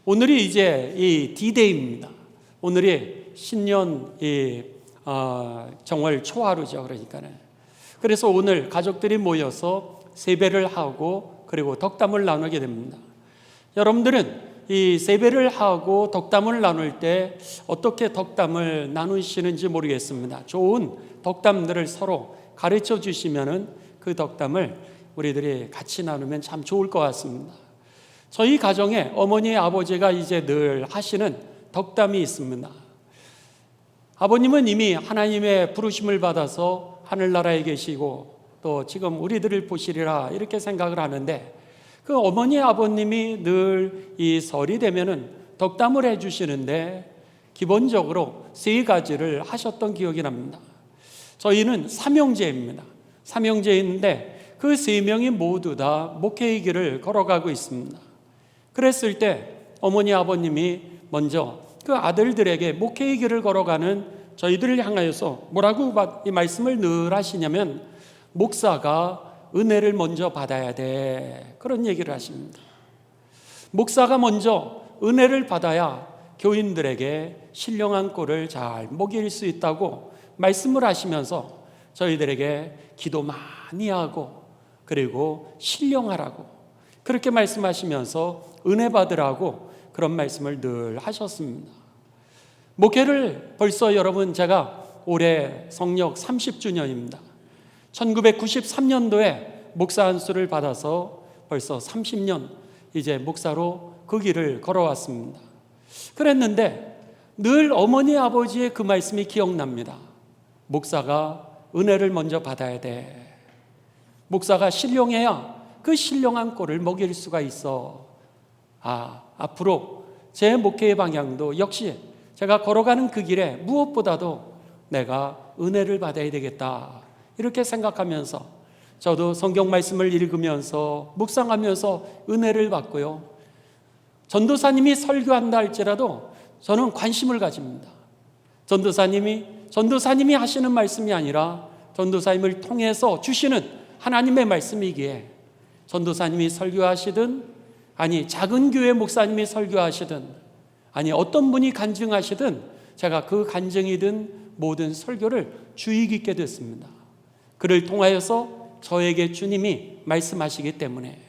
오늘이 이제 이 D-Day입니다. 오늘이 신년 정월 초하루죠. 그래서 오늘 가족들이 모여서 세배를 하고 그리고 덕담을 나누게 됩니다. 여러분들은 이 세배를 하고 덕담을 나눌 때 어떻게 덕담을 나누시는지 모르겠습니다. 좋은 덕담들을 서로 가르쳐 주시면은 그 덕담을 우리들이 같이 나누면 참 좋을 것 같습니다. 저희 가정에 어머니, 아버지가 이제 늘 하시는 덕담이 있습니다. 아버님은 이미 하나님의 부르심을 받아서 하늘나라에 계시고 또 지금 우리들을 보시리라 이렇게 생각을 하는데, 그 어머니, 아버님이 늘 이 설이 되면은 덕담을 해주시는데 기본적으로 세 가지를 하셨던 기억이 납니다. 저희는 삼형제입니다. 삼형제인데 그 세 명이 모두 다 목회의 길을 걸어가고 있습니다. 그랬을 때 어머니, 아버님이 먼저 그 아들들에게 목회의 길을 걸어가는 저희들을 향하여서 뭐라고 이 말씀을 늘 하시냐면, 목사가 은혜를 먼저 받아야 돼, 그런 얘기를 하십니다. 목사가 먼저 은혜를 받아야 교인들에게 신령한 꼴을 잘 먹일 수 있다고 말씀을 하시면서 저희들에게 기도 많이 하고 그리고 신령하라고 그렇게 말씀하시면서 은혜 받으라고 그런 말씀을 늘 하셨습니다. 목회를 벌써 여러분, 제가 올해 성역 30주년입니다. 1993년도에 목사 안수를 받아서 벌써 30년 이제 목사로 그 길을 걸어왔습니다. 그랬는데 늘 어머니, 아버지의 그 말씀이 기억납니다. 목사가 은혜를 먼저 받아야 돼. 목사가 신령해야 그 신령한 꼴을 먹일 수가 있어. 앞으로 제 목회의 방향도 역시 제가 걸어가는 그 길에 무엇보다도 내가 은혜를 받아야 되겠다, 이렇게 생각하면서 저도 성경 말씀을 읽으면서 묵상하면서 은혜를 받고요, 전도사님이 설교한다 할지라도 저는 관심을 가집니다. 전도사님이 하시는 말씀이 아니라 전도사님을 통해서 주시는 하나님의 말씀이기에, 전도사님이 설교하시든 아니 작은 교회 목사님이 설교하시든 아니 어떤 분이 간증하시든 제가 그 간증이든 모든 설교를 주의 깊게 듣습니다. 그를 통하여서 저에게 주님이 말씀하시기 때문에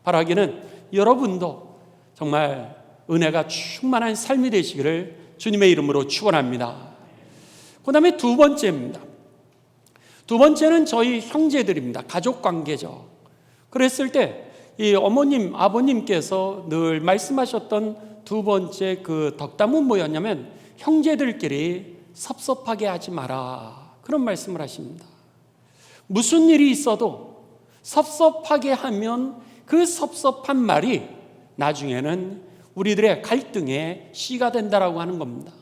바라기는 여러분도 정말 은혜가 충만한 삶이 되시기를 주님의 이름으로 축원합니다. 그 다음에 두 번째입니다. 두 번째는 저희 형제들입니다. 가족 관계죠. 그랬을 때 이 어머님, 아버님께서 늘 말씀하셨던 두 번째 그 덕담은 뭐였냐면, 형제들끼리 섭섭하게 하지 마라, 그런 말씀을 하십니다. 무슨 일이 있어도 섭섭하게 하면 그 섭섭한 말이 나중에는 우리들의 갈등의 씨가 된다라고 하는 겁니다.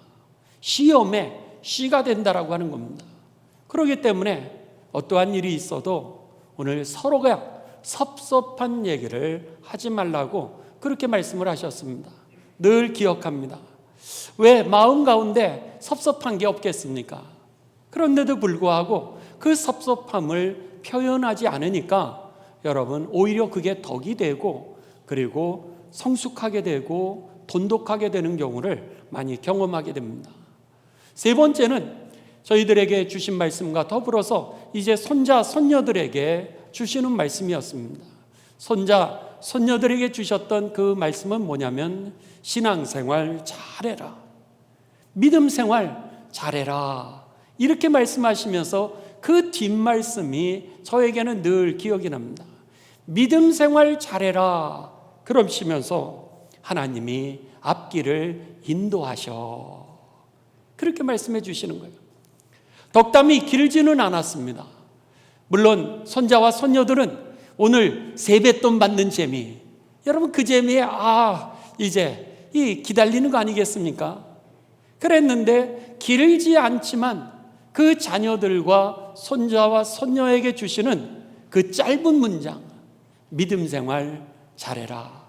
시험의 씨가 된다라고 하는 겁니다. 그렇기 때문에 어떠한 일이 있어도 오늘 서로가 섭섭한 얘기를 하지 말라고 그렇게 말씀을 하셨습니다. 늘 기억합니다. 왜 마음 가운데 섭섭한 게 없겠습니까? 그런데도 불구하고 그 섭섭함을 표현하지 않으니까 여러분, 오히려 그게 덕이 되고 그리고 성숙하게 되고 돈독하게 되는 경우를 많이 경험하게 됩니다. 세 번째는 저희들에게 주신 말씀과 더불어서 이제 손자, 손녀들에게 주시는 말씀이었습니다. 손자, 손녀들에게 주셨던 그 말씀은 뭐냐면, 신앙생활 잘해라, 믿음생활 잘해라, 이렇게 말씀하시면서 그 뒷말씀이 저에게는 늘 기억이 납니다. 믿음생활 잘해라 그러시면서 하나님이 앞길을 인도하셔, 그렇게 말씀해 주시는 거예요. 덕담이 길지는 않았습니다. 물론 손자와 손녀들은 오늘 세뱃돈 받는 재미, 여러분 그 재미에 이제 이 기다리는 거 아니겠습니까? 그랬는데 길지 않지만 그 자녀들과 손자와 손녀에게 주시는 그 짧은 문장, 믿음생활 잘해라,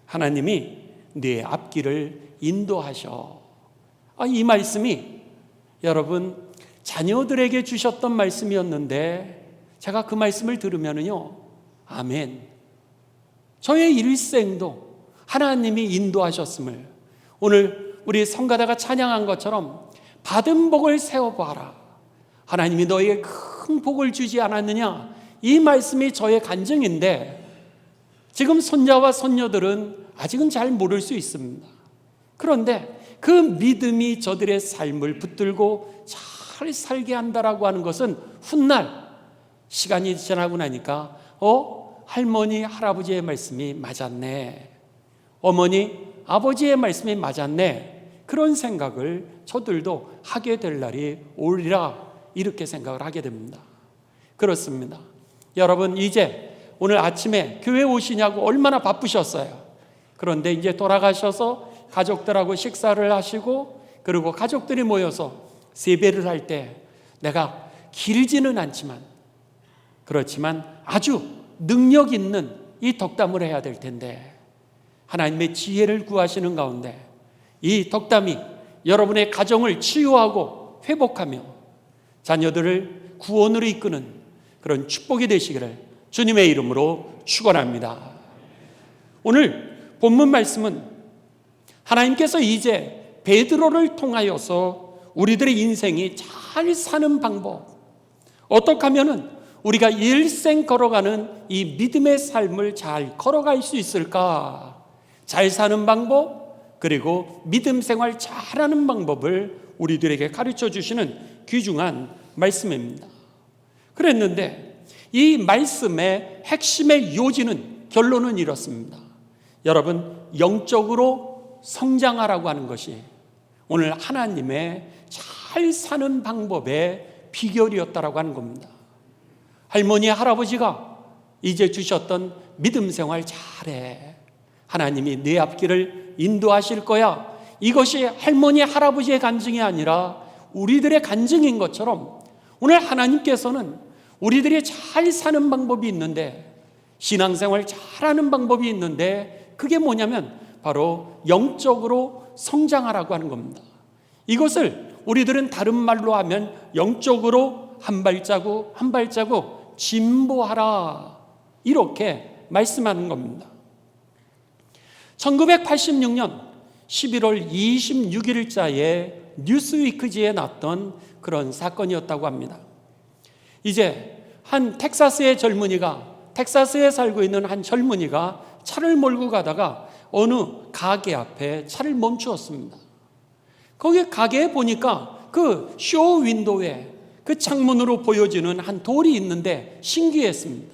하나님이 네 앞길을 인도하셔. 이 말씀이 여러분 자녀들에게 주셨던 말씀이었는데, 제가 그 말씀을 들으면요, 아멘, 저의 일생도 하나님이 인도하셨음을 오늘 우리 성가다가 찬양한 것처럼 받은 복을 세워보아라. 하나님이 너에게 큰 복을 주지 않았느냐? 이 말씀이 저의 간증인데 지금 손자와 손녀들은 아직은 잘 모를 수 있습니다. 그런데 그 믿음이 저들의 삶을 붙들고 잘 살게 한다라고 하는 것은 훗날 시간이 지나고 나니까 할머니 할아버지의 말씀이 맞았네, 어머니 아버지의 말씀이 맞았네, 그런 생각을 저들도 하게 될 날이 오리라, 이렇게 생각을 하게 됩니다. 그렇습니다. 여러분, 이제 오늘 아침에 교회 오시냐고 얼마나 바쁘셨어요. 그런데 이제 돌아가셔서 가족들하고 식사를 하시고 그리고 가족들이 모여서 세배를 할 때 내가 길지는 않지만 그렇지만 아주 능력 있는 이 덕담을 해야 될 텐데 하나님의 지혜를 구하시는 가운데 이 덕담이 여러분의 가정을 치유하고 회복하며 자녀들을 구원으로 이끄는 그런 축복이 되시기를 주님의 이름으로 축원합니다. 오늘 본문 말씀은 하나님께서 이제 베드로를 통하여서 우리들의 인생이 잘 사는 방법, 어떻게 하면은 우리가 일생 걸어가는 이 믿음의 삶을 잘 걸어갈 수 있을까? 잘 사는 방법, 그리고 믿음 생활 잘하는 방법을 우리들에게 가르쳐 주시는 귀중한 말씀입니다. 그랬는데 이 말씀의 핵심의 요지는, 결론은 이렇습니다. 여러분, 영적으로 성장하라고 하는 것이 오늘 하나님의 잘 사는 방법의 비결이었다라고 하는 겁니다. 할머니 할아버지가 이제 주셨던 믿음 생활 잘해, 하나님이 내 앞길을 인도하실 거야, 이것이 할머니 할아버지의 간증이 아니라 우리들의 간증인 것처럼 오늘 하나님께서는 우리들이 잘 사는 방법이 있는데, 신앙생활 잘하는 방법이 있는데, 그게 뭐냐면 바로 영적으로 성장하라고 하는 겁니다. 이것을 우리들은 다른 말로 하면 영적으로 한 발자국 한 발자국 진보하라, 이렇게 말씀하는 겁니다. 1986년 11월 26일자에 뉴스위크지에 났던 그런 사건이었다고 합니다. 이제 한 텍사스의 젊은이가, 텍사스에 살고 있는 한 젊은이가 차를 몰고 가다가 어느 가게 앞에 차를 멈추었습니다. 거기 가게에 보니까 그 쇼 윈도우에 그 창문으로 보여지는 한 돌이 있는데 신기했습니다.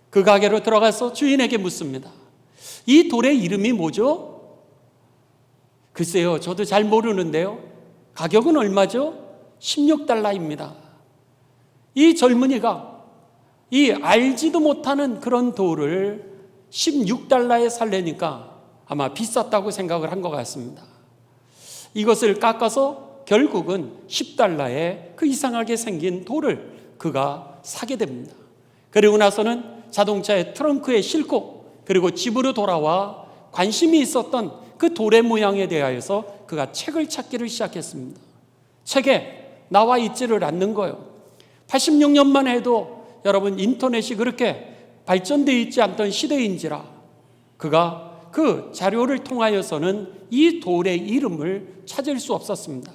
그 가게로 들어가서 주인에게 묻습니다. 이 돌의 이름이 뭐죠? 글쎄요, 저도 잘 모르는데요. 가격은 얼마죠? $16입니다. 이 젊은이가 이 알지도 못하는 그런 돌을 $16에 살려니까 아마 비쌌다고 생각을 한 것 같습니다. 이것을 깎아서 결국은 $10에 그 이상하게 생긴 돌을 그가 사게 됩니다. 그리고 나서는 자동차의 트렁크에 싣고 그리고 집으로 돌아와 관심이 있었던 그 돌의 모양에 대하여서 그가 책을 찾기를 시작했습니다. 책에 나와 있지를 않는 거예요. 86년만 해도 여러분 인터넷이 그렇게 발전되어 있지 않던 시대인지라 그가 그 자료를 통하여서는 이 돌의 이름을 찾을 수 없었습니다.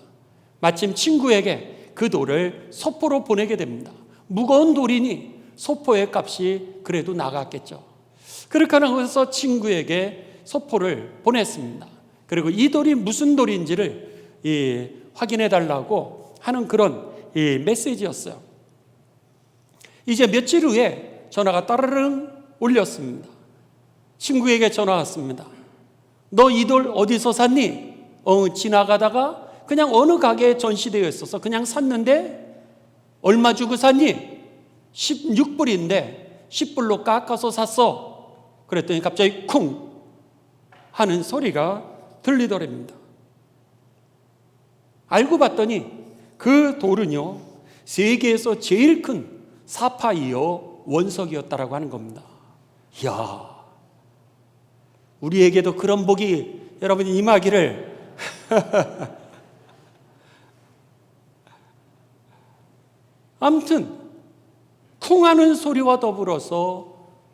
마침 친구에게 그 돌을 소포로 보내게 됩니다. 무거운 돌이니 소포의 값이 그래도 나갔겠죠. 그렇게 하면서 친구에게 소포를 보냈습니다. 그리고 이 돌이 무슨 돌인지를 확인해 달라고 하는 그런 메시지였어요. 이제 며칠 후에 전화가 따르릉 울렸습니다. 친구에게 전화 왔습니다. 너 이 돌 어디서 샀니? 지나가다가 그냥 어느 가게에 전시되어 있어서 그냥 샀는데 얼마 주고 샀니? 16불인데 10불로 깎아서 샀어. 그랬더니 갑자기 쿵 하는 소리가 들리더랍니다. 알고 봤더니 그 돌은요, 세계에서 제일 큰 사파이어 원석이었다라고 하는 겁니다. 이야, 우리에게도 그런 복이 여러분이 임하기를. 아무튼 쿵하는 소리와 더불어서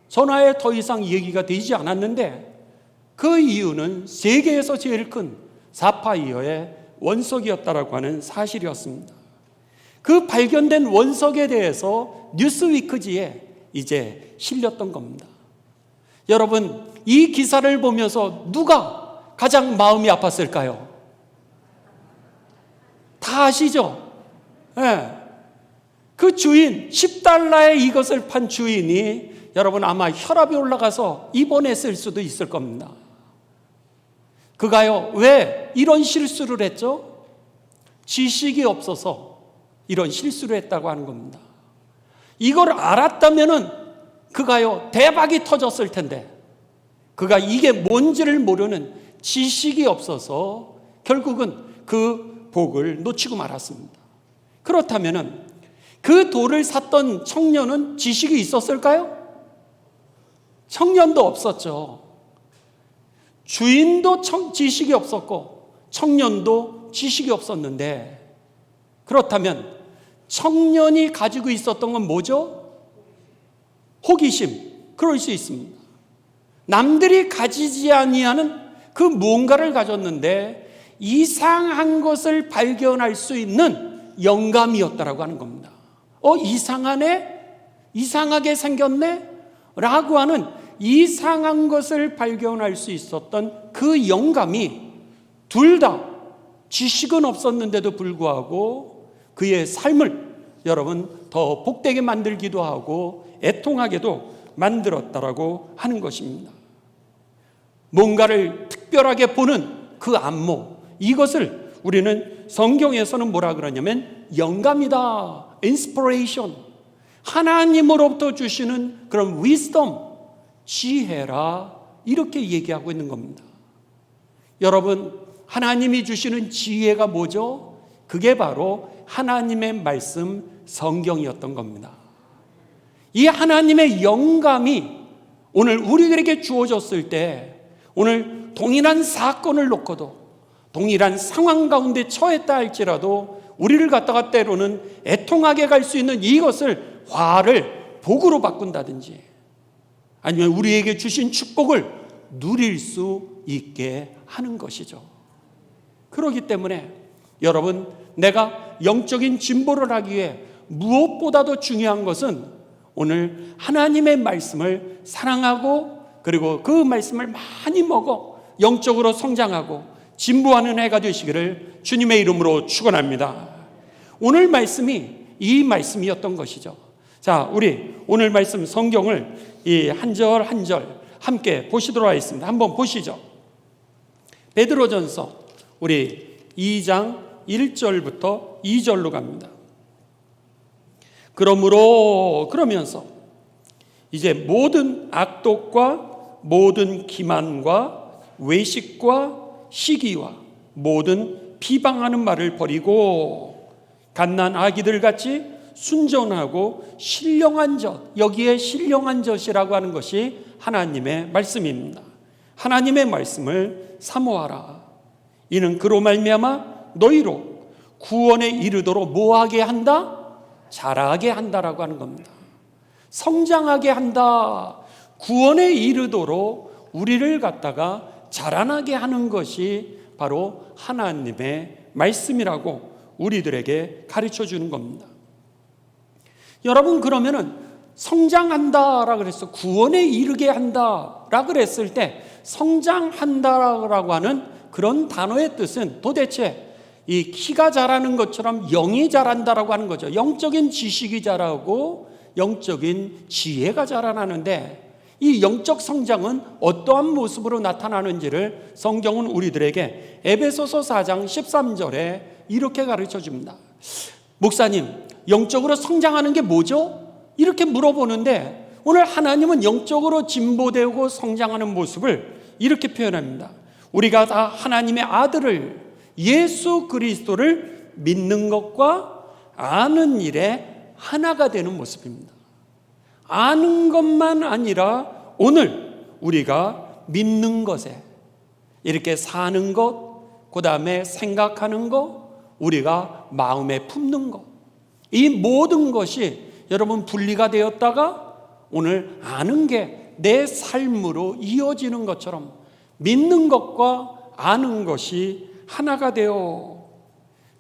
전화에 더 이상 얘기가 되지 않았는데 그 이유는 세계에서 제일 큰 사파이어의 원석이었다라고 하는 사실이었습니다. 그 발견된 원석에 대해서 뉴스위크지에 이제 실렸던 겁니다. 여러분, 이 기사를 보면서 누가 가장 마음이 아팠을까요? 다 아시죠? 네. 그 주인, 10달러에 이것을 판 주인이 여러분 아마 혈압이 올라가서 입원했을 수도 있을 겁니다. 그가요, 왜 이런 실수를 했죠? 지식이 없어서 이런 실수를 했다고 하는 겁니다. 이걸 알았다면은 그가요, 대박이 터졌을 텐데, 그가 이게 뭔지를 모르는 지식이 없어서 결국은 그 복을 놓치고 말았습니다. 그렇다면은 그 돌을 샀던 청년은 지식이 있었을까요? 청년도 없었죠. 주인도 지식이 없었고 청년도 지식이 없었는데, 그렇다면 청년이 가지고 있었던 건 뭐죠? 호기심. 그럴 수 있습니다. 남들이 가지지 아니하는 그 무언가를 가졌는데 이상한 것을 발견할 수 있는 영감이었다라고 하는 겁니다. 이상하네? 이상하게 생겼네? 라고 하는 이상한 것을 발견할 수 있었던 그 영감이 둘 다 지식은 없었는데도 불구하고 그의 삶을 여러분 더 복되게 만들기도 하고 애통하게도 만들었다라고 하는 것입니다. 뭔가를 특별하게 보는 그 안목, 이것을 우리는 성경에서는 뭐라 그러냐면 영감이다, 인스피레이션, 하나님으로부터 주시는 그런 wisdom, 지혜라, 이렇게 얘기하고 있는 겁니다. 여러분, 하나님이 주시는 지혜가 뭐죠? 그게 바로 하나님의 말씀 성경이었던 겁니다. 이 하나님의 영감이 오늘 우리들에게 주어졌을 때, 오늘 동일한 사건을 놓고도 동일한 상황 가운데 처했다 할지라도 우리를 갖다가 때로는 애통하게 갈 수 있는 이것을 화를 복으로 바꾼다든지 아니면 우리에게 주신 축복을 누릴 수 있게 하는 것이죠. 그렇기 때문에 여러분, 내가 영적인 진보를 하기 위해 무엇보다도 중요한 것은 오늘 하나님의 말씀을 사랑하고 그리고 그 말씀을 많이 먹어 영적으로 성장하고 진보하는 해가 되시기를 주님의 이름으로 축원합니다. 오늘 말씀이 이 말씀이었던 것이죠. 자, 우리 오늘 말씀 성경을 이 한 절 한 절 함께 보시도록 하겠습니다. 한번 보시죠. 베드로전서 우리 2장 1절부터 2절로 갑니다. 그러면서 이제 모든 악독과 모든 기만과 외식과 시기와 모든 비방하는 말을 버리고 갓난 아기들 같이 순전하고 신령한 젖, 여기에 신령한 젖이라고 하는 것이 하나님의 말씀입니다. 하나님의 말씀을 사모하라. 이는 그로 말미암아 너희로 구원에 이르도록 뭐하게 한다? 자라게 한다라고 하는 겁니다. 성장하게 한다. 구원에 이르도록 우리를 갖다가 자라나게 하는 것이 바로 하나님의 말씀이라고 우리들에게 가르쳐 주는 겁니다. 여러분, 그러면은 성장한다라 그랬어. 구원에 이르게 한다라 그랬을 때 성장한다라고 하는 그런 단어의 뜻은 도대체 이 키가 자라는 것처럼 영이 자란다라고 하는 거죠. 영적인 지식이 자라고 영적인 지혜가 자라나는데 이 영적 성장은 어떠한 모습으로 나타나는지를 성경은 우리들에게 에베소서 4장 13절에 이렇게 가르쳐 줍니다. 목사님, 영적으로 성장하는 게 뭐죠? 이렇게 물어보는데 오늘 하나님은 영적으로 진보되고 성장하는 모습을 이렇게 표현합니다. 우리가 다 하나님의 아들을 예수 그리스도를 믿는 것과 아는 일에 하나가 되는 모습입니다. 아는 것만 아니라 오늘 우리가 믿는 것에 이렇게 사는 것, 그 다음에 생각하는 것, 우리가 마음에 품는 것, 이 모든 것이 여러분 분리가 되었다가 오늘 아는 게 내 삶으로 이어지는 것처럼 믿는 것과 아는 것이 하나가 되어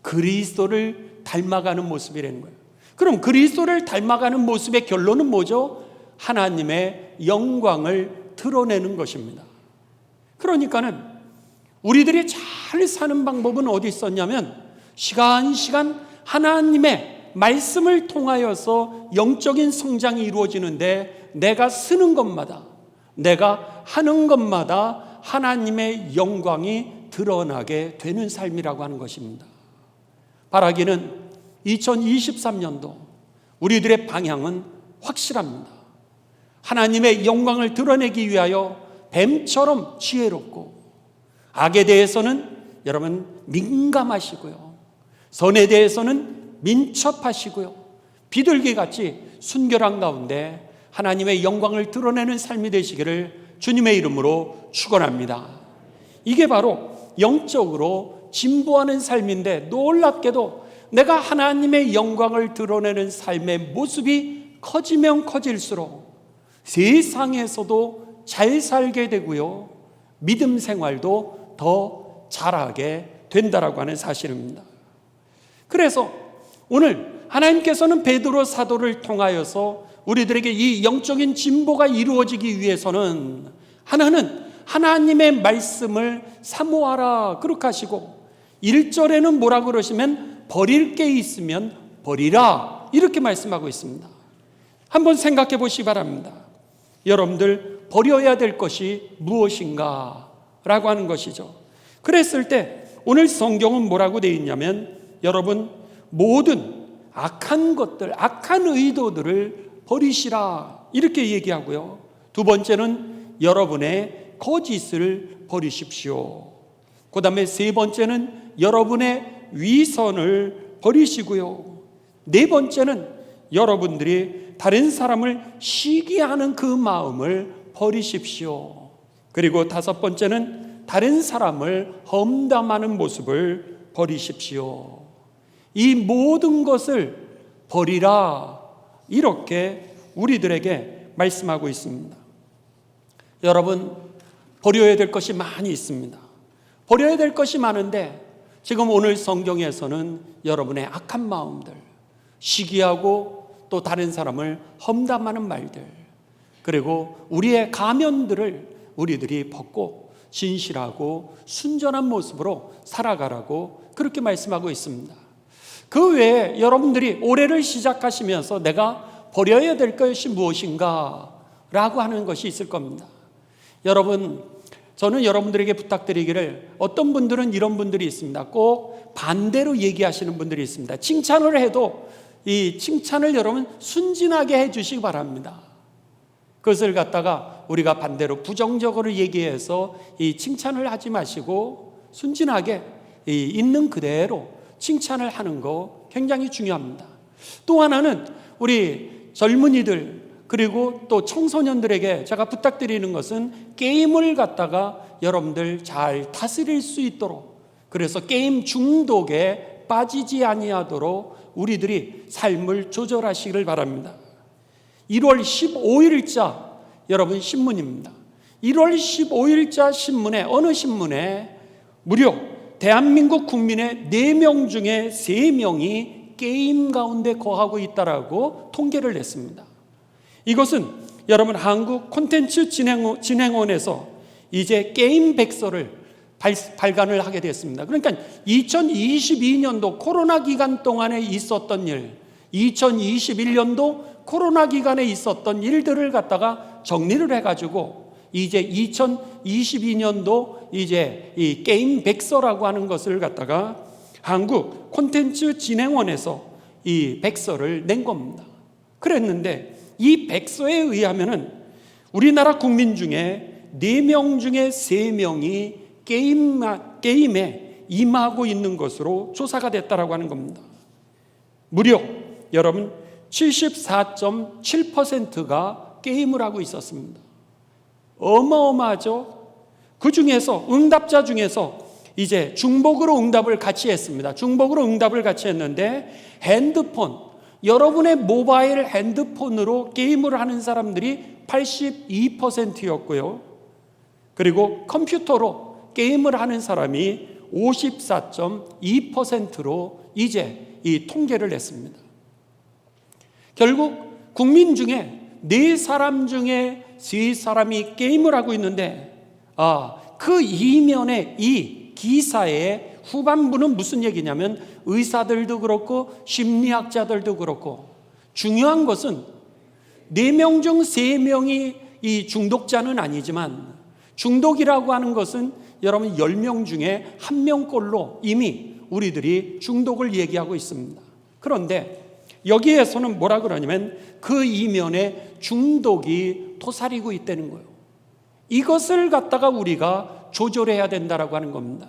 그리스도를 닮아가는 모습이라는 거예요. 그럼 그리스도를 닮아가는 모습의 결론은 뭐죠? 하나님의 영광을 드러내는 것입니다. 그러니까는 우리들이 잘 사는 방법은 어디 있었냐면 시간 하나님의 말씀을 통하여서 영적인 성장이 이루어지는데 내가 쓰는 것마다, 내가 하는 것마다 하나님의 영광이 드러나게 되는 삶이라고 하는 것입니다. 바라기는 2023년도 우리들의 방향은 확실합니다. 하나님의 영광을 드러내기 위하여 뱀처럼 지혜롭고, 악에 대해서는 여러분 민감하시고요, 선에 대해서는 민첩하시고요, 비둘기같이 순결한 가운데 하나님의 영광을 드러내는 삶이 되시기를 주님의 이름으로 축원합니다. 이게 바로 영적으로 진보하는 삶인데, 놀랍게도 내가 하나님의 영광을 드러내는 삶의 모습이 커지면 커질수록 세상에서도 잘 살게 되고요, 믿음 생활도 더 잘하게 된다라고 하는 사실입니다. 그래서 오늘 하나님께서는 베드로 사도를 통하여서 우리들에게 이 영적인 진보가 이루어지기 위해서는 하나는 하나님의 말씀을 사모하라 그렇게 하시고, 1절에는 뭐라고 그러시면 버릴 게 있으면 버리라 이렇게 말씀하고 있습니다. 한번 생각해 보시기 바랍니다. 여러분들 버려야 될 것이 무엇인가 라고 하는 것이죠. 그랬을 때 오늘 성경은 뭐라고 되어 있냐면, 여러분 모든 악한 것들, 악한 의도들을 버리시라 이렇게 얘기하고요, 두 번째는 여러분의 거짓을 버리십시오. 그 다음에 세 번째는 여러분의 위선을 버리시고요, 네 번째는 여러분들이 다른 사람을 시기하는 그 마음을 버리십시오. 그리고 다섯 번째는 다른 사람을 험담하는 모습을 버리십시오. 이 모든 것을 버리라 이렇게 우리들에게 말씀하고 있습니다. 여러분, 버려야 될 것이 많이 있습니다. 버려야 될 것이 많은데 지금 오늘 성경에서는 여러분의 악한 마음들, 시기하고 또 다른 사람을 험담하는 말들, 그리고 우리의 가면들을 우리들이 벗고 진실하고 순전한 모습으로 살아가라고 그렇게 말씀하고 있습니다. 그 외에 여러분들이 올해를 시작하시면서 내가 버려야 될 것이 무엇인가 라고 하는 것이 있을 겁니다. 여러분, 저는 여러분들에게 부탁드리기를, 어떤 분들은 이런 분들이 있습니다. 꼭 반대로 얘기하시는 분들이 있습니다. 칭찬을 해도 이 칭찬을 여러분 순진하게 해주시기 바랍니다. 그것을 갖다가 우리가 반대로 부정적으로 얘기해서 이 칭찬을 하지 마시고 순진하게 있는 그대로 칭찬을 하는 거 굉장히 중요합니다. 또 하나는 우리 젊은이들 그리고 또 청소년들에게 제가 부탁드리는 것은 게임을 갖다가 여러분들 잘 다스릴 수 있도록, 그래서 게임 중독에 빠지지 아니하도록 우리들이 삶을 조절하시기를 바랍니다. 1월 15일자 여러분 신문입니다. 1월 15일자 신문에, 어느 신문에 무려 대한민국 국민의 4명 중에 3명이 게임 가운데 거하고 있다라고 통계를 냈습니다. 이것은 여러분 한국 콘텐츠 진흥원에서 이제 게임 백서를 발간을 하게 됐습니다. 그러니까 2022년도 코로나 기간 동안에 있었던 일, 2021년도 코로나 기간에 있었던 일들을 갖다가 정리를 해가지고 이제 2022년도 이제 이 게임 백서라고 하는 것을 갖다가 한국 콘텐츠 진흥원에서 이 백서를 낸 겁니다. 그랬는데 이 백서에 의하면은 우리나라 국민 중에 4명 중에 3명이 게임에 임하고 있는 것으로 조사가 됐다라고 하는 겁니다. 무려 여러분 74.7%가 게임을 하고 있었습니다. 어마어마하죠. 그 중에서 응답자 중에서 이제 중복으로 응답을 같이 했습니다. 중복으로 응답을 같이 했는데 핸드폰, 여러분의 모바일 핸드폰으로 게임을 하는 사람들이 82%였고요. 그리고 컴퓨터로 게임을 하는 사람이 54.2%로 이제 이 통계를 냈습니다. 결국 국민 중에 4사람 중에 3사람이 게임을 하고 있는데, 그 이면에 이 기사의 후반부는 무슨 얘기냐면 의사들도 그렇고 심리학자들도 그렇고, 중요한 것은 4명 중 3명이 이 중독자는 아니지만, 중독이라고 하는 것은 여러분 10명 중에 1명꼴로 이미 우리들이 중독을 얘기하고 있습니다. 그런데 여기에서는 뭐라 그러냐면 그 이면에 중독이 도사리고 있다는 거예요. 이것을 갖다가 우리가 조절해야 된다라고 하는 겁니다.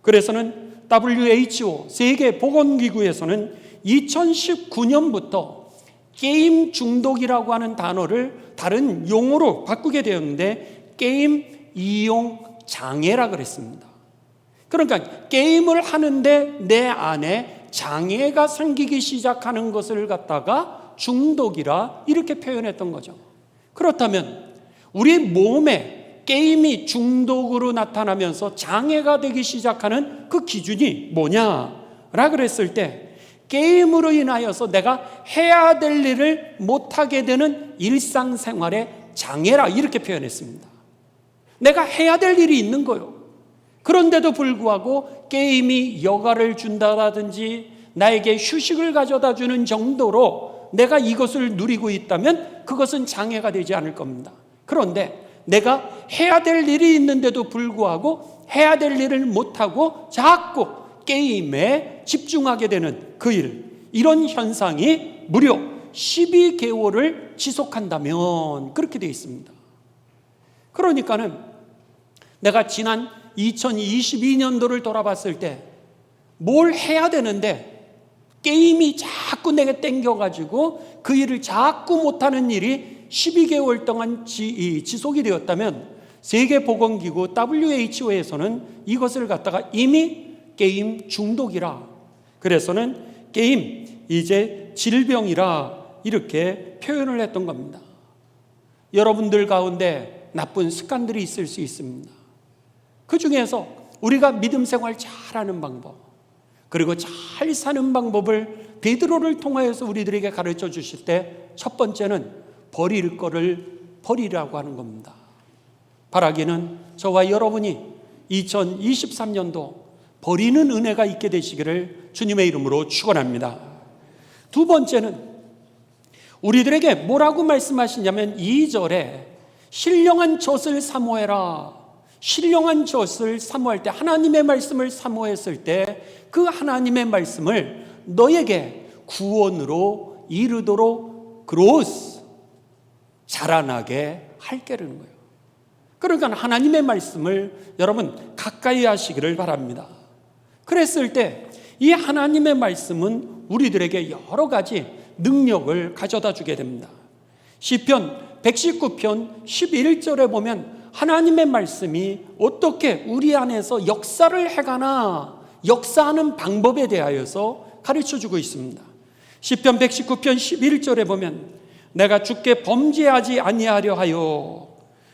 그래서는 WHO 세계보건기구에서는 2019년부터 게임 중독이라고 하는 단어를 다른 용어로 바꾸게 되었는데 게임 이용 장애라 그랬습니다. 그러니까 게임을 하는데 내 안에 장애가 생기기 시작하는 것을 갖다가 중독이라 이렇게 표현했던 거죠. 그렇다면 우리 몸에 게임이 중독으로 나타나면서 장애가 되기 시작하는 그 기준이 뭐냐라 그랬을 때, 게임으로 인하여서 내가 해야 될 일을 못하게 되는 일상생활의 장애라 이렇게 표현했습니다. 내가 해야 될 일이 있는 거예요. 그런데도 불구하고 게임이 여가를 준다든지 나에게 휴식을 가져다 주는 정도로 내가 이것을 누리고 있다면 그것은 장애가 되지 않을 겁니다. 그런데 내가 해야 될 일이 있는데도 불구하고 해야 될 일을 못하고 자꾸 게임에 집중하게 되는 그 일, 이런 현상이 무려 12개월을 지속한다면 그렇게 되어 있습니다. 그러니까는 내가 지난 2022년도를 돌아봤을 때 뭘 해야 되는데 게임이 자꾸 내게 땡겨가지고 그 일을 자꾸 못하는 일이 12개월 동안 지속이 되었다면 세계보건기구 WHO에서는 이것을 갖다가 이미 게임 중독이라, 그래서는 게임 이제 질병이라 이렇게 표현을 했던 겁니다. 여러분들 가운데 나쁜 습관들이 있을 수 있습니다. 그 중에서 우리가 믿음 생활 잘하는 방법, 그리고 잘 사는 방법을 베드로를 통하여서 우리들에게 가르쳐 주실 때 첫 번째는 버릴 거를 버리라고 하는 겁니다. 바라기는 저와 여러분이 2023년도 버리는 은혜가 있게 되시기를 주님의 이름으로 축원합니다. 두 번째는 우리들에게 뭐라고 말씀하시냐면 2절에 신령한 젖을 사모해라. 신령한 젖을 사모할 때, 하나님의 말씀을 사모했을 때 그 하나님의 말씀을 너에게 구원으로 이르도록 그로스 자라나게 할게라는 거예요. 그러니까 하나님의 말씀을 여러분 가까이 하시기를 바랍니다. 그랬을 때 이 하나님의 말씀은 우리들에게 여러 가지 능력을 가져다 주게 됩니다. 시편 119편 11절에 보면 하나님의 말씀이 어떻게 우리 안에서 역사를 해가나, 역사하는 방법에 대하여서 가르쳐주고 있습니다. 시편 119편 11절에 보면 내가 주께 범죄하지 아니하려 하여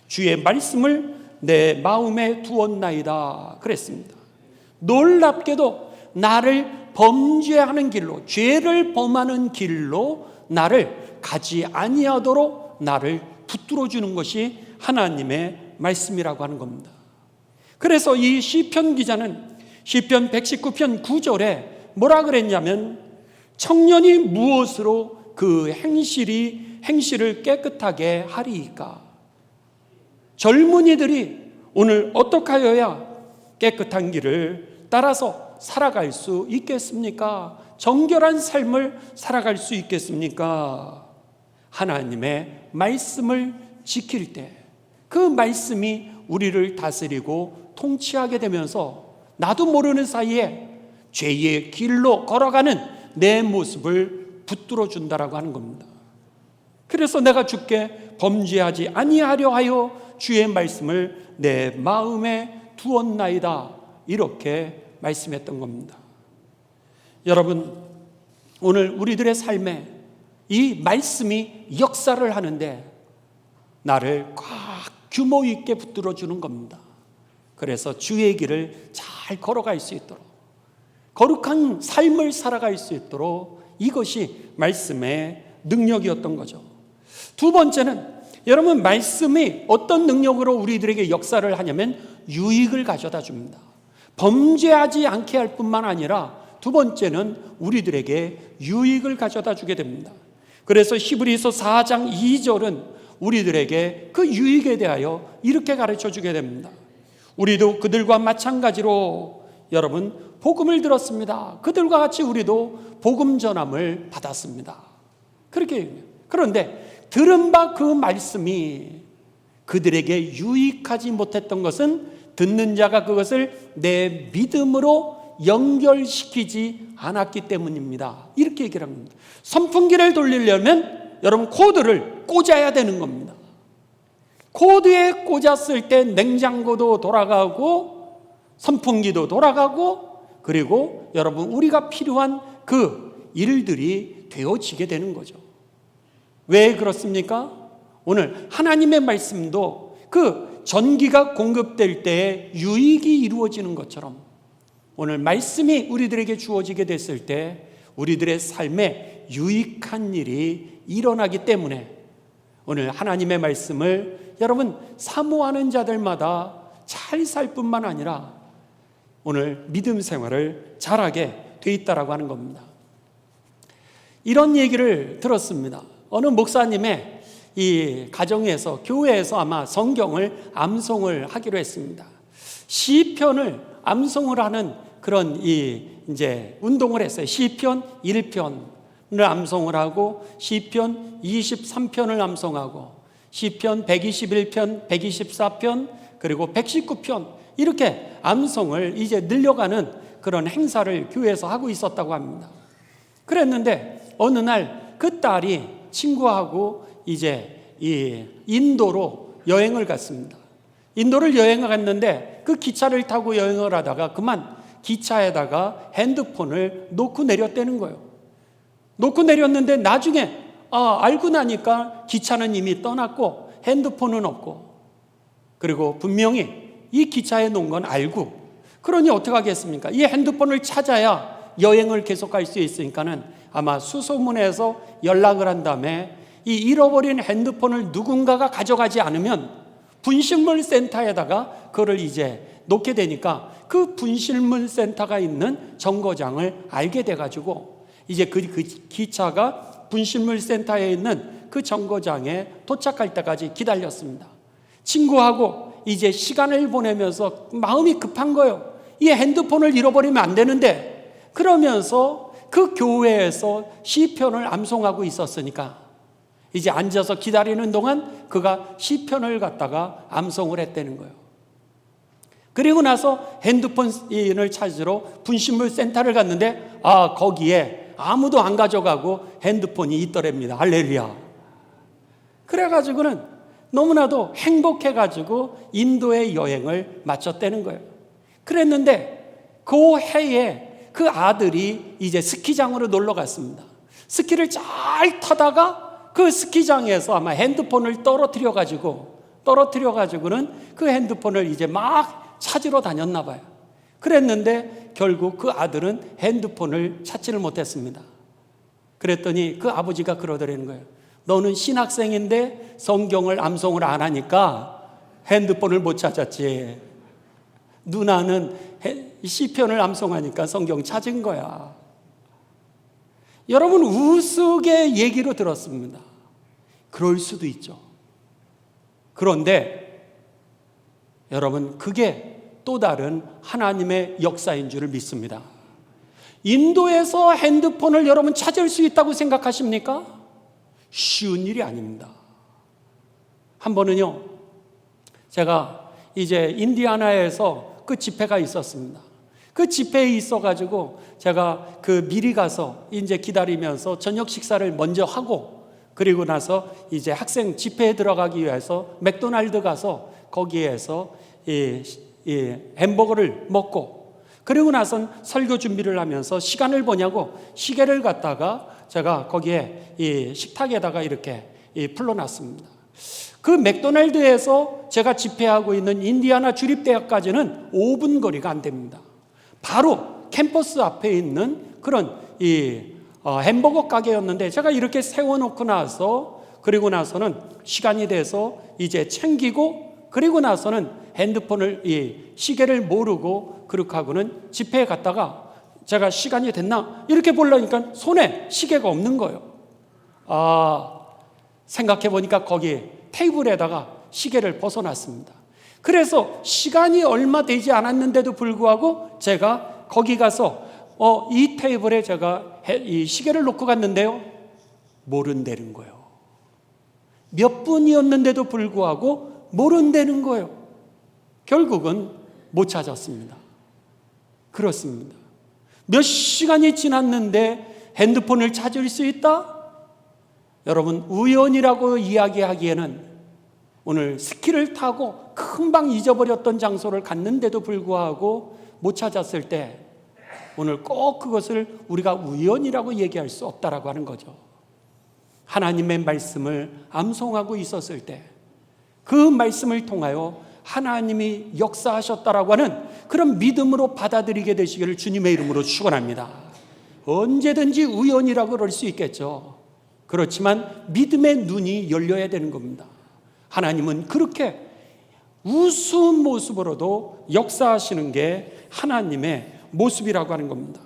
주의 말씀을 내 마음에 두었나이다 그랬습니다. 놀랍게도 나를 범죄하는 길로, 죄를 범하는 길로 나를 가지 아니하도록 나를 붙들어 주는 것이 하나님의 말씀이라고 하는 겁니다. 그래서 이 시편 기자는 시편 119편 9절에 뭐라 그랬냐면 청년이 무엇으로 그 행실을 깨끗하게 하리이까. 젊은이들이 오늘 어떻게 하여야 깨끗한 길을 따라서 살아갈 수 있겠습니까? 정결한 삶을 살아갈 수 있겠습니까? 하나님의 말씀을 지킬 때 그 말씀이 우리를 다스리고 통치하게 되면서 나도 모르는 사이에 죄의 길로 걸어가는 내 모습을 붙들어 준다라고 하는 겁니다. 그래서 내가 주께 범죄하지 아니하려 하여 주의 말씀을 내 마음에 두었나이다 이렇게 말씀했던 겁니다. 여러분, 오늘 우리들의 삶에 이 말씀이 역사를 하는데 나를 꽉 규모 있게 붙들어 주는 겁니다. 그래서 주의 길을 잘 걸어갈 수 있도록, 거룩한 삶을 살아갈 수 있도록 이것이 말씀의 능력이었던 거죠. 두 번째는 여러분, 말씀이 어떤 능력으로 우리들에게 역사를 하냐면 유익을 가져다 줍니다. 범죄하지 않게 할 뿐만 아니라 두 번째는 우리들에게 유익을 가져다 주게 됩니다. 그래서 히브리서 4장 2절은 우리들에게 그 유익에 대하여 이렇게 가르쳐 주게 됩니다. 우리도 그들과 마찬가지로 여러분 복음을 들었습니다. 그들과 같이 우리도 복음 전함을 받았습니다. 그렇게. 그런데 들은 바 그 말씀이 그들에게 유익하지 못했던 것은 듣는 자가 그것을 내 믿음으로 연결시키지 않았기 때문입니다. 이렇게 얘기를 합니다. 선풍기를 돌리려면 여러분 코드를 꽂아야 되는 겁니다. 코드에 꽂았을 때 냉장고도 돌아가고 선풍기도 돌아가고, 그리고 여러분 우리가 필요한 그 일들이 되어지게 되는 거죠. 왜 그렇습니까? 오늘 하나님의 말씀도 그 전기가 공급될 때에 유익이 이루어지는 것처럼 오늘 말씀이 우리들에게 주어지게 됐을 때 우리들의 삶에 유익한 일이 일어나기 때문에 오늘 하나님의 말씀을 여러분 사모하는 자들마다 잘 살 뿐만 아니라 오늘 믿음 생활을 잘하게 돼 있다라고 하는 겁니다. 이런 얘기를 들었습니다. 어느 목사님의 이 가정에서, 교회에서 아마 성경을 암송을 하기로 했습니다. 시편을 암송을 하는 그런 이제 운동을 했어요. 시편 1편을 암송을 하고 시편 23편을 암송하고 시편 121편, 124편, 그리고 119편 이렇게 암송을 이제 늘려가는 그런 행사를 교회에서 하고 있었다고 합니다. 그랬는데 어느 날 그 딸이 친구하고 이제 이 인도로 여행을 갔습니다. 인도를 여행을 갔는데 그 기차를 타고 여행을 하다가 그만 기차에다가 핸드폰을 놓고 내렸다는 거예요. 놓고 내렸는데 나중에 알고 나니까 기차는 이미 떠났고 핸드폰은 없고, 그리고 분명히 이 기차에 놓은 건 알고, 그러니 어떻게 하겠습니까? 이 핸드폰을 찾아야 여행을 계속할 수 있으니까는 아마 수소문해서 연락을 한 다음에 이 잃어버린 핸드폰을 누군가가 가져가지 않으면 분실물 센터에다가 그걸 이제 놓게 되니까 그 분실물 센터가 있는 정거장을 알게 돼가지고 이제 그 기차가 분실물 센터에 있는 그 정거장에 도착할 때까지 기다렸습니다. 친구하고 이제 시간을 보내면서 마음이 급한 거예요. 이 핸드폰을 잃어버리면 안 되는데, 그러면서 그 교회에서 시편을 암송하고 있었으니까 이제 앉아서 기다리는 동안 그가 시편을 갖다가 암송을 했다는 거예요. 그리고 나서 핸드폰을 찾으러 분실물 센터를 갔는데 거기에 아무도 안 가져가고 핸드폰이 있더랍니다. 할렐루야. 그래가지고는 너무나도 행복해가지고 인도의 여행을 마쳤다는 거예요. 그랬는데 그 해에 그 아들이 이제 스키장으로 놀러 갔습니다. 스키를 잘 타다가 그 스키장에서 아마 핸드폰을 떨어뜨려가지고는 그 핸드폰을 이제 막 찾으러 다녔나 봐요. 그랬는데 결국 그 아들은 핸드폰을 찾지를 못했습니다. 그랬더니 그 아버지가 그러더라는 거예요. 너는 신학생인데 성경을 암송을 안 하니까 핸드폰을 못 찾았지. 누나는 시편을 암송하니까 성경 찾은 거야. 여러분, 우스개 얘기로 들었습니다. 그럴 수도 있죠. 그런데 여러분, 그게 또 다른 하나님의 역사인 줄을 믿습니다. 인도에서 핸드폰을 여러분 찾을 수 있다고 생각하십니까? 쉬운 일이 아닙니다. 한 번은요, 제가 이제 인디아나에서 그 집회가 있었습니다. 그 집회에 있어가지고 제가 그 미리 가서 이제 기다리면서 저녁 식사를 먼저 하고, 그리고 나서 이제 학생 집회에 들어가기 위해서 맥도날드 가서 거기에서 햄버거를 먹고, 그리고 나선 설교 준비를 하면서 시간을 보냐고 시계를 갖다가 제가 거기에 이 식탁에다가 이렇게 풀어놨습니다. 그 맥도날드에서 제가 집회하고 있는 인디아나 주립대학까지는 5분 거리가 안 됩니다. 바로 캠퍼스 앞에 있는 그런 햄버거 가게였는데, 제가 이렇게 세워놓고 나서, 그리고 나서는 시간이 돼서 이제 챙기고, 그리고 나서는 핸드폰을, 시계를 모르고 그렇게 하고는 집회에 갔다가 제가 시간이 됐나 이렇게 보려니까 손에 시계가 없는 거예요. 생각해 보니까 거기 테이블에다가 시계를 벗어놨습니다. 그래서 시간이 얼마 되지 않았는데도 불구하고 제가 거기 가서 이 테이블에 제가 이 시계를 놓고 갔는데요, 모른다는 거예요. 몇 분이었는데도 불구하고 모른다는 거예요. 결국은 못 찾았습니다. 그렇습니다. 몇 시간이 지났는데 핸드폰을 찾을 수 있다? 여러분, 우연이라고 이야기하기에는 오늘 스키를 타고 금방 잊어버렸던 장소를 갔는데도 불구하고 못 찾았을 때, 오늘 꼭 그것을 우리가 우연이라고 얘기할 수 없다라고 하는 거죠. 하나님의 말씀을 암송하고 있었을 때 그 말씀을 통하여 하나님이 역사하셨다라고 하는 그런 믿음으로 받아들이게 되시기를 주님의 이름으로 축원합니다. 언제든지 우연이라고 그럴 수 있겠죠. 그렇지만 믿음의 눈이 열려야 되는 겁니다. 하나님은 그렇게 우스운 모습으로도 역사하시는 게 하나님의 모습이라고 하는 겁니다.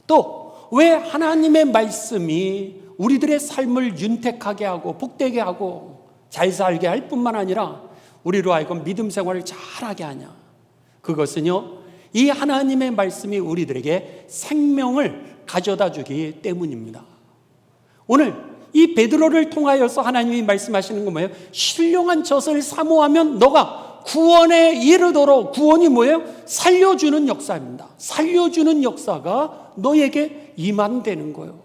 또 왜 하나님의 말씀이 우리들의 삶을 윤택하게 하고 복되게 하고 잘 살게 할 뿐만 아니라 우리로 하여금 믿음 생활을 잘하게 하냐? 그것은요, 이 하나님의 말씀이 우리들에게 생명을 가져다 주기 때문입니다. 오늘 이 베드로를 통하여서 하나님이 말씀하시는 건 뭐예요? 신령한 젖을 사모하면 너가 구원에 이르도록, 구원이 뭐예요? 살려주는 역사입니다. 살려주는 역사가 너에게 임한다는 거예요.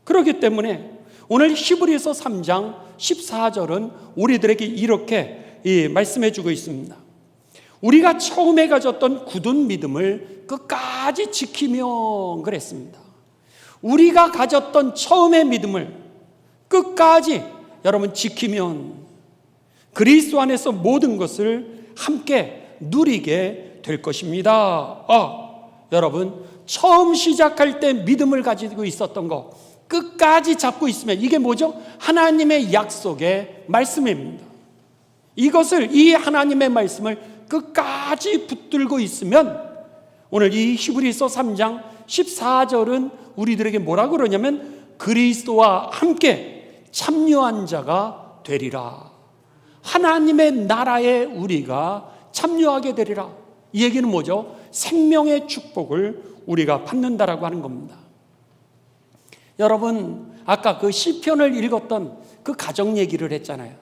그렇기 때문에 오늘 히브리서 3장 14절은 우리들에게 이렇게 말씀해 주고 있습니다. 우리가 처음에 가졌던 굳은 믿음을 끝까지 지키며, 그랬습니다. 우리가 가졌던 처음의 믿음을 끝까지 여러분 지키면 그리스도 안에서 모든 것을 함께 누리게 될 것입니다. 여러분, 처음 시작할 때 믿음을 가지고 있었던 거 끝까지 잡고 있으면 이게 뭐죠? 하나님의 약속의 말씀입니다. 이것을, 이 하나님의 말씀을 끝까지 붙들고 있으면 오늘 이 히브리서 3장 14절은 우리들에게 뭐라고 그러냐면 그리스도와 함께 참여한 자가 되리라. 하나님의 나라에 우리가 참여하게 되리라. 이 얘기는 뭐죠? 생명의 축복을 우리가 받는다라고 하는 겁니다. 여러분, 아까 그 시편을 읽었던 그 가정 얘기를 했잖아요.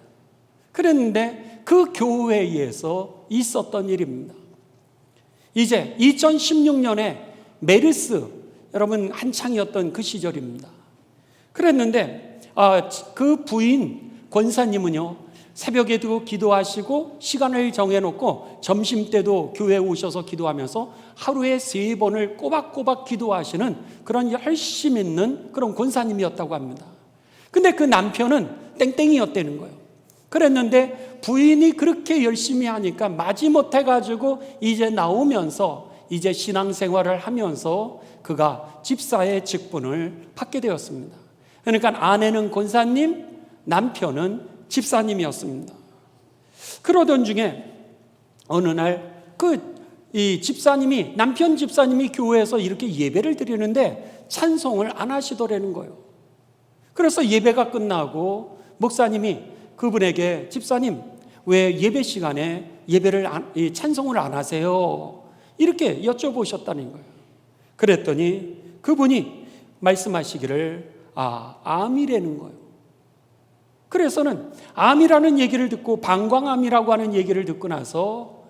그랬는데 그 교회에서 있었던 일입니다. 이제 2016년에 메르스, 여러분 한창이었던 그 시절입니다. 그랬는데 그 부인 권사님은요, 새벽에도 기도하시고 시간을 정해놓고 점심때도 교회에 오셔서 기도하면서 하루에 3번을 꼬박꼬박 기도하시는 그런 열심 있는 그런 권사님이었다고 합니다. 근데 그 남편은 땡땡이였다는 거예요. 그랬는데 부인이 그렇게 열심히 하니까 마지못해가지고 이제 나오면서 이제 신앙생활을 하면서 그가 집사의 직분을 받게 되었습니다. 그러니까 아내는 권사님, 남편은 집사님이었습니다. 그러던 중에 어느 날 이 집사님이, 남편 집사님이 교회에서 이렇게 예배를 드리는데 찬송을 안 하시더라는 거예요. 그래서 예배가 끝나고 목사님이 그분에게, 집사님 왜 예배 시간에 찬송을 안 하세요? 이렇게 여쭤보셨다는 거예요. 그랬더니 그분이 말씀하시기를 암이라는 거예요. 그래서는 암이라는 얘기를 듣고, 방광암이라고 하는 얘기를 듣고 나서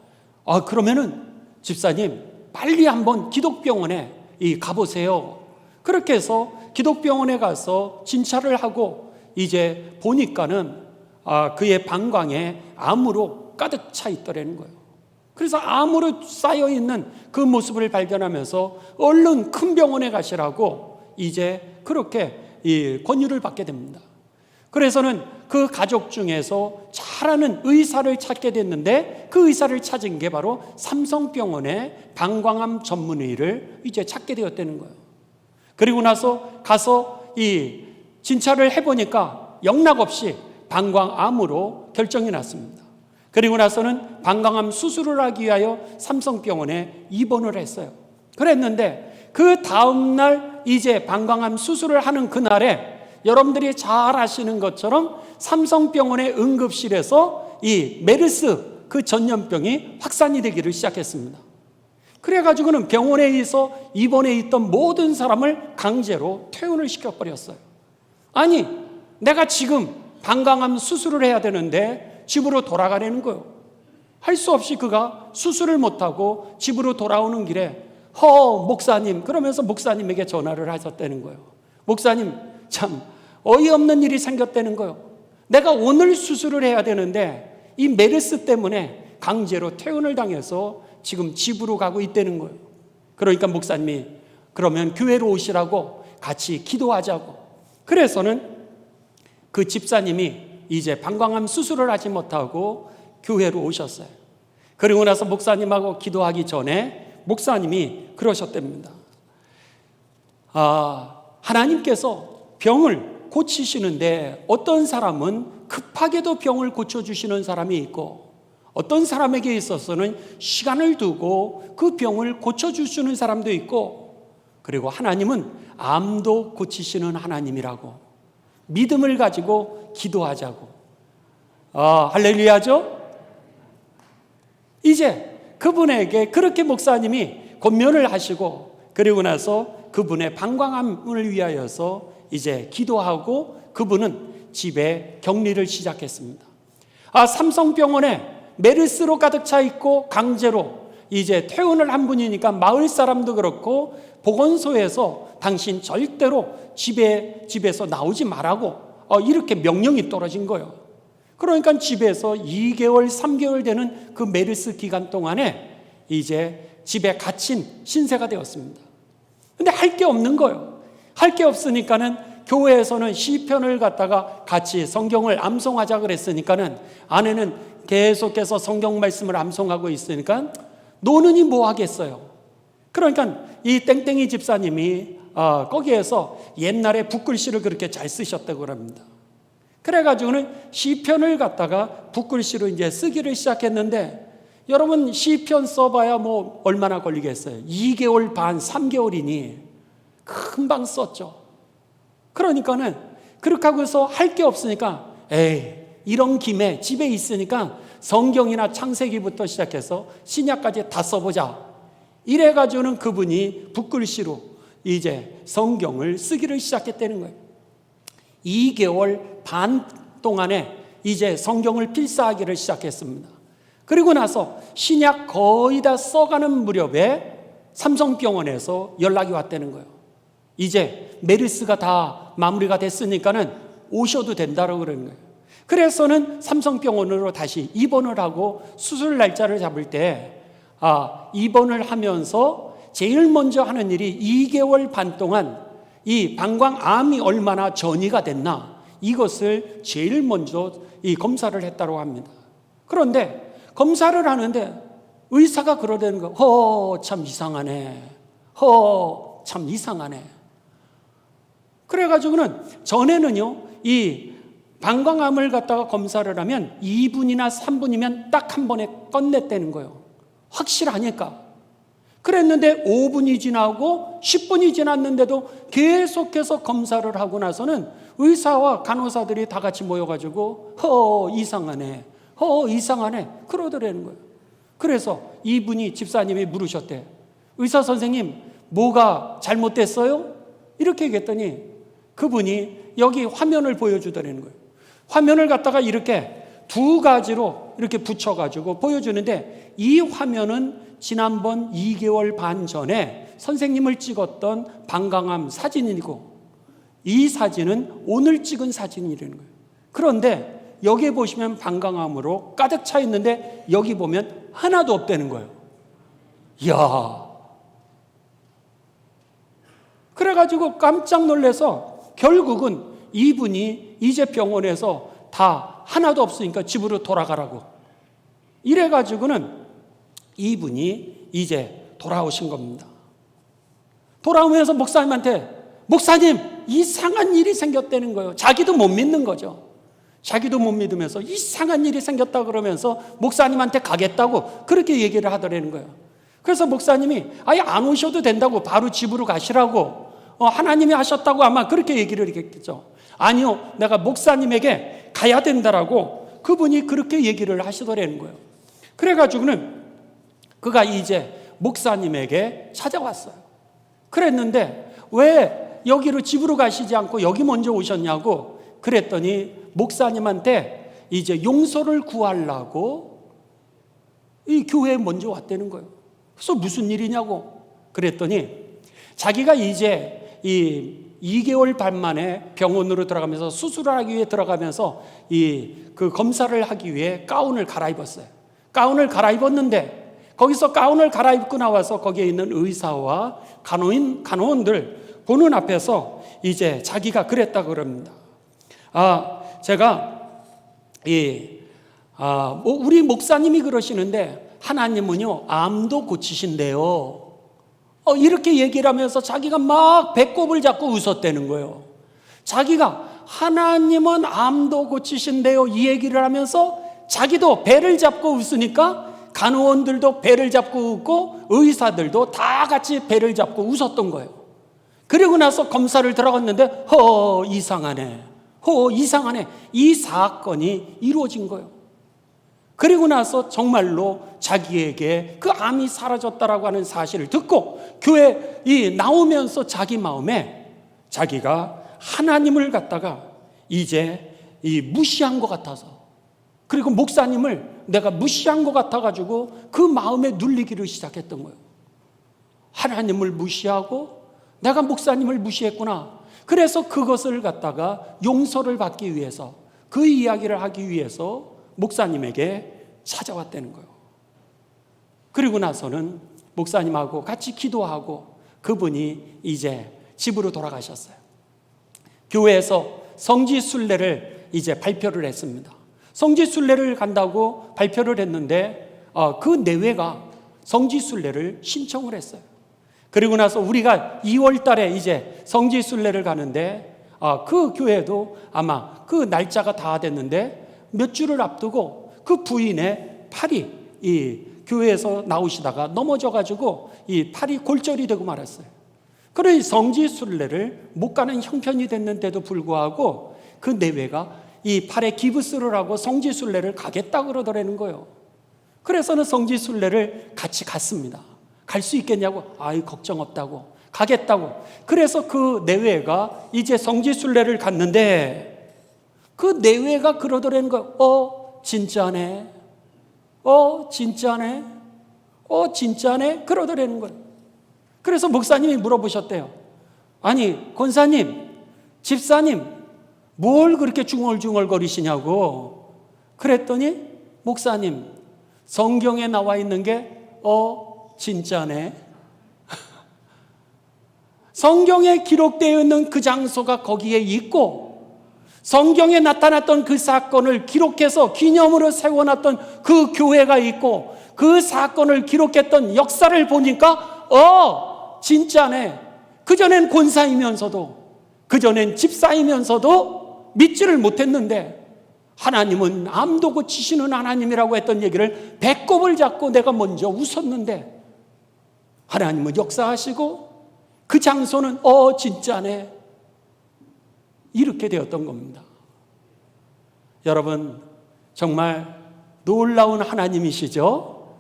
그러면은 집사님 빨리 한번 기독병원에 가보세요. 그렇게 해서 기독병원에 가서 진찰을 하고 이제 보니까는 그의 방광에 암으로 가득 차 있더라는 거예요. 그래서 암으로 쌓여 있는 그 모습을 발견하면서 얼른 큰 병원에 가시라고 이제 그렇게 권유를 받게 됩니다. 그래서는 그 가족 중에서 잘하는 의사를 찾게 됐는데 그 의사를 찾은 게 바로 삼성병원의 방광암 전문의를 이제 찾게 되었다는 거예요. 그리고 나서 가서 이 진찰을 해보니까 영락없이 방광암으로 결정이 났습니다. 그리고 나서는 방광암 수술을 하기 위하여 삼성병원에 입원을 했어요. 그랬는데 그 다음날 이제 방광암 수술을 하는 그날에 여러분들이 잘 아시는 것처럼 삼성병원의 응급실에서 이 메르스 그 전염병이 확산이 되기를 시작했습니다. 그래가지고는 병원에서 입원해 있던 모든 사람을 강제로 퇴원을 시켜버렸어요. 아니, 내가 지금 방광암 수술을 해야 되는데 집으로 돌아가려는 거예요. 할 수 없이 그가 수술을 못하고 집으로 돌아오는 길에 목사님, 그러면서 목사님에게 전화를 하셨다는 거예요. 목사님, 참 어이없는 일이 생겼다는 거예요. 내가 오늘 수술을 해야 되는데 이 메르스 때문에 강제로 퇴원을 당해서 지금 집으로 가고 있다는 거예요. 그러니까 목사님이 그러면 교회로 오시라고 같이 기도하자고. 그래서는 그 집사님이 이제 방광암 수술을 하지 못하고 교회로 오셨어요. 그리고 나서 목사님하고 기도하기 전에 목사님이 그러셨답니다. 하나님께서 병을 고치시는데 어떤 사람은 급하게도 병을 고쳐주시는 사람이 있고 어떤 사람에게 있어서는 시간을 두고 그 병을 고쳐주시는 사람도 있고, 그리고 하나님은 암도 고치시는 하나님이라고 믿음을 가지고 기도하자고. 할렐루야죠? 이제 그분에게 그렇게 목사님이 권면을 하시고 그리고 나서 그분의 방광암을 위하여서 이제 기도하고 그분은 집에 격리를 시작했습니다. 삼성병원에 메르스로 가득 차 있고 강제로 이제 퇴원을 한 분이니까 마을 사람도 그렇고 보건소에서 당신 절대로 집에서 나오지 말라고 이렇게 명령이 떨어진 거예요. 그러니까 집에서 2개월, 3개월 되는 그 메르스 기간 동안에 이제 집에 갇힌 신세가 되었습니다. 근데 할 게 없는 거예요. 할 게 없으니까는 교회에서는 시편을 갖다가 같이 성경을 암송하자 그랬으니까는 아내는 계속해서 성경 말씀을 암송하고 있으니까 노는이 뭐 하겠어요. 그러니까 이 땡땡이 집사님이 거기에서 옛날에 붓글씨를 그렇게 잘 쓰셨다고 합니다. 그래가지고는 시편을 갖다가 붓글씨로 이제 쓰기를 시작했는데, 여러분 시편 써봐야 뭐 얼마나 걸리겠어요. 2개월 반, 3개월이니 금방 썼죠. 그러니까는 그렇게 하고서 할 게 없으니까 이런 김에 집에 있으니까 성경이나 창세기부터 시작해서 신약까지 다 써보자. 이래가지고는 그분이 붓글씨로 이제 성경을 쓰기를 시작했다는 거예요. 2개월 반 동안에 이제 성경을 필사하기를 시작했습니다. 그리고 나서 신약 거의 다 써가는 무렵에 삼성병원에서 연락이 왔다는 거예요. 이제 메르스가 다 마무리가 됐으니까는 오셔도 된다고 그러는 거예요. 그래서는 삼성병원으로 다시 입원을 하고 수술 날짜를 잡을 때 입원을 하면서 제일 먼저 하는 일이 2개월 반 동안 이 방광암이 얼마나 전이가 됐나 이것을 제일 먼저 이 검사를 했다고 합니다. 그런데 검사를 하는데 의사가 그러다는 거, 참 이상하네. 참 이상하네. 그래가지고는 전에는요, 이 방광암을 갖다가 검사를 하면 2분이나 3분이면 딱 한 번에 끝냈다는 거예요. 확실하니까. 그랬는데 5분이 지나고 10분이 지났는데도 계속해서 검사를 하고 나서는 의사와 간호사들이 다 같이 모여가지고 이상하네. 이상하네. 그러더라는 거예요. 그래서 이분이 집사님이 물으셨대. 의사 선생님, 뭐가 잘못됐어요? 이렇게 얘기했더니 그분이 여기 화면을 보여주더라는 거예요. 화면을 갖다가 이렇게 두 가지로 이렇게 붙여가지고 보여주는데, 이 화면은 지난번 2개월 반 전에 선생님을 찍었던 방광암 사진이고, 이 사진은 오늘 찍은 사진이라는 거예요. 그런데 여기에 보시면 방광암으로 가득 차 있는데 여기 보면 하나도 없다는 거예요. 이야. 그래가지고 깜짝 놀라서 결국은 이분이 이제 병원에서 다 하나도 없으니까 집으로 돌아가라고. 이래가지고는 이분이 이제 돌아오신 겁니다. 돌아오면서 목사님한테, 목사님, 이상한 일이 생겼다는 거예요. 자기도 못 믿는 거죠. 자기도 못 믿으면서 이상한 일이 생겼다 그러면서 목사님한테 가겠다고 그렇게 얘기를 하더라는 거예요. 그래서 목사님이 아예 안 오셔도 된다고, 바로 집으로 가시라고, 하나님이 하셨다고 아마 그렇게 얘기를 했겠죠. 아니요, 내가 목사님에게 가야 된다라고 그분이 그렇게 얘기를 하시더라는 거예요. 그래가지고는 그가 이제 목사님에게 찾아왔어요. 그랬는데 왜 여기로 집으로 가시지 않고 여기 먼저 오셨냐고 그랬더니 목사님한테 이제 용서를 구하려고 이 교회에 먼저 왔다는 거예요. 그래서 무슨 일이냐고 그랬더니 자기가 이제 이 2개월 반 만에 병원으로 들어가면서 수술을 하기 위해 들어가면서 그 검사를 하기 위해 가운을 갈아입었어요. 가운을 갈아입었는데 거기서 가운을 갈아입고 나와서 거기에 있는 의사와 간호원들 보는 앞에서 이제 자기가 그랬다 그럽니다. 제가 우리 목사님이 그러시는데 하나님은요 암도 고치신대요. 이렇게 얘기를 하면서 자기가 막 배꼽을 잡고 웃었다는 거예요. 자기가 하나님은 암도 고치신대요 이 얘기를 하면서 자기도 배를 잡고 웃으니까 간호원들도 배를 잡고 웃고 의사들도 다 같이 배를 잡고 웃었던 거예요. 그리고 나서 검사를 들어갔는데 이상하네. 이 사건이 이루어진 거예요. 그리고 나서 정말로 자기에게 그 암이 사라졌다라고 하는 사실을 듣고 교회에 나오면서 자기 마음에 자기가 하나님을 갖다가 이제 무시한 것 같아서, 그리고 목사님을 내가 무시한 것 같아가지고 그 마음에 눌리기를 시작했던 거예요. 하나님을 무시하고 내가 목사님을 무시했구나. 그래서 그것을 갖다가 용서를 받기 위해서, 그 이야기를 하기 위해서 목사님에게 찾아왔다는 거예요. 그리고 나서는 목사님하고 같이 기도하고 그분이 이제 집으로 돌아가셨어요. 교회에서 성지순례를 이제 발표를 했습니다. 성지순례를 간다고 발표를 했는데 그 내외가 성지순례를 신청을 했어요. 그리고 나서 우리가 2월 달에 이제 성지순례를 가는데 그 교회도 아마 그 날짜가 다 됐는데 몇 주를 앞두고 그 부인의 팔이 이 교회에서 나오시다가 넘어져가지고 이 팔이 골절이 되고 말았어요. 그러니 성지순례를 못 가는 형편이 됐는데도 불구하고 그 내외가 이 팔에 기부스를 하고 성지순례를 가겠다 그러더라는 거예요. 그래서는 성지순례를 같이 갔습니다. 갈 수 있겠냐고, 걱정 없다고, 가겠다고. 그래서 그 내외가 이제 성지순례를 갔는데 그 내외가 그러더라는 거예요. 진짜네. 진짜네. 그러더라는 거예요. 그래서 목사님이 물어보셨대요. 아니, 권사님, 집사님, 뭘 그렇게 중얼중얼 거리시냐고. 그랬더니 목사님, 성경에 나와 있는 게 진짜네. 성경에 기록되어 있는 그 장소가 거기에 있고 성경에 나타났던 그 사건을 기록해서 기념으로 세워놨던 그 교회가 있고 그 사건을 기록했던 역사를 보니까 진짜네. 그전엔 권사이면서도, 그전엔 집사이면서도 믿지를 못했는데 하나님은 암도 고치시는 하나님이라고 했던 얘기를 배꼽을 잡고 내가 먼저 웃었는데 하나님은 역사하시고 그 장소는 진짜네. 이렇게 되었던 겁니다. 여러분, 정말 놀라운 하나님이시죠?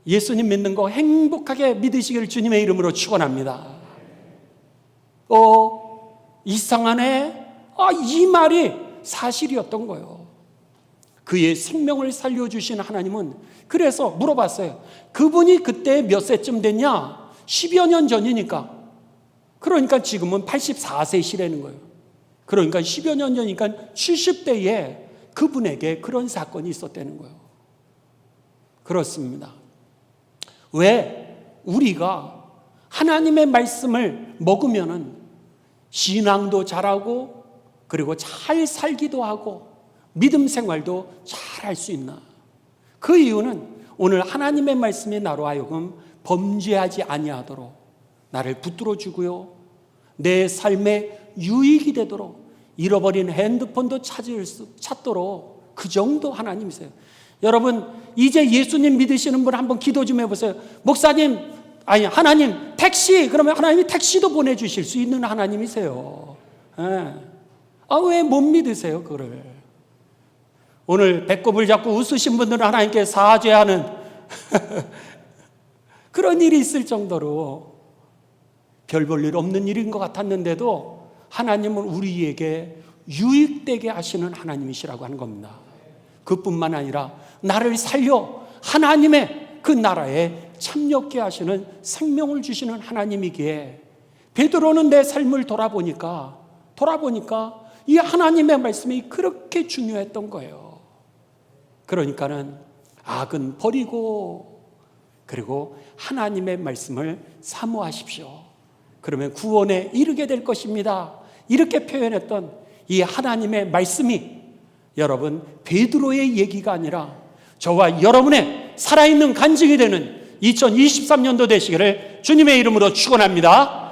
예수님 믿는 거 행복하게 믿으시길 주님의 이름으로 축원합니다. 이상하네. 이 말이 사실이었던 거예요. 그의 생명을 살려주신 하나님은, 그래서 물어봤어요. 그분이 그때 몇 세쯤 됐냐? 10여 년 전이니까. 그러니까 지금은 84세시라는 거예요. 그러니까 10여 년 전이니까 70대에 그분에게 그런 사건이 있었다는 거예요. 그렇습니다. 왜? 우리가 하나님의 말씀을 먹으면은 신앙도 잘하고 그리고 잘 살기도 하고 믿음 생활도 잘 할 수 있나? 그 이유는 오늘 하나님의 말씀이 나로 하여금 범죄하지 아니하도록 나를 붙들어 주고요, 내 삶에 유익이 되도록, 잃어버린 핸드폰도 찾도록 그 정도 하나님이세요. 여러분, 이제 예수님 믿으시는 분 한번 기도 좀 해보세요. 목사님, 아니 하나님 택시, 그러면 하나님이 택시도 보내주실 수 있는 하나님이세요. 왜 못 믿으세요 그거를? 오늘 배꼽을 잡고 웃으신 분들은 하나님께 사죄하는 그런 일이 있을 정도로 별 볼 일 없는 일인 것 같았는데도 하나님은 우리에게 유익되게 하시는 하나님이시라고 하는 겁니다. 그뿐만 아니라 나를 살려 하나님의 그 나라에 참여케 하시는 생명을 주시는 하나님이기에, 베드로는 내 삶을 돌아보니까 이 하나님의 말씀이 그렇게 중요했던 거예요. 그러니까는 악은 버리고 그리고 하나님의 말씀을 사모하십시오. 그러면 구원에 이르게 될 것입니다. 이렇게 표현했던 이 하나님의 말씀이 여러분 베드로의 얘기가 아니라 저와 여러분의 살아있는 간증이 되는 2023년도 되시기를 주님의 이름으로 축원합니다.